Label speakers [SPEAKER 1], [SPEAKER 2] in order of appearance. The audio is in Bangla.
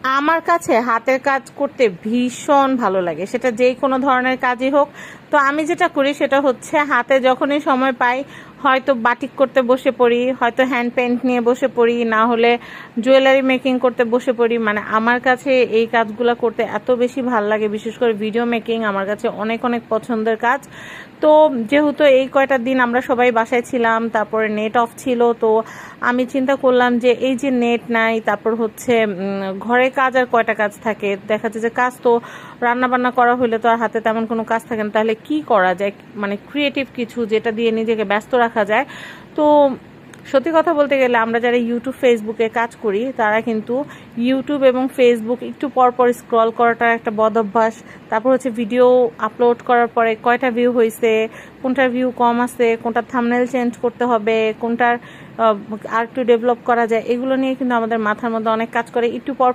[SPEAKER 1] আমার কাছে হাতের কাজ করতে ভীষণ ভালো লাগে, সেটা যেই কোনো ধরনের কাজই হোক। তো আমি যেটা করি সেটা হচ্ছে হাতে যখনই সময় পাই হয়তো বাটিক করতে বসে পড়ি, হয়তো হ্যান্ড পেইন্ট নিয়ে বসে পড়ি, না হলে জুয়েলারি মেকিং করতে বসে পড়ি। মানে আমার কাছে এই কাজগুলো করতে এত বেশি ভালো লাগে, বিশেষ করে ভিডিও মেকিং আমার কাছে অনেক অনেক পছন্দের কাজ। তো যেহেতু এই কয়টা দিন আমরা সবাই বাসায় ছিলাম, তারপরে নেট অফ ছিল, তো আমি চিন্তা করলাম যে এই যে নেট নাই, তারপর হচ্ছে ঘরে কাজ আর কয়টা কাজ থাকে, দেখা যাচ্ছে যে কাজ তো রান্না বান্না করা হলে তো আর হাতে তেমন কোনো কাজ থাকে না, তাহলে কি করা যায়, মানে ক্রিয়েটিভ কিছু যেটা দিয়ে নিজেকে ব্যস্ত রাখা যায়। তো সত্যি কথা বলতে গেলে আমরা যারা ইউটিউব ফেসবুকে কাজ করি তারা কিন্তু ইউটিউব এবং ফেসবুক একটু পর পর স্ক্রল করাটা একটা বদ অভ্যাস। তারপর হচ্ছে ভিডিও আপলোড করার পরে কয়টা ভিউ হয়েছে, কোনটার ভিউ কম আছে, কোনটার থাম্বনেল চেঞ্জ করতে হবে, কোনটার আর একটু ডেভেলপ করা যায়, এগুলো নিয়ে কিন্তু আমাদের মাথার মধ্যে অনেক কাজ করে। একটু পর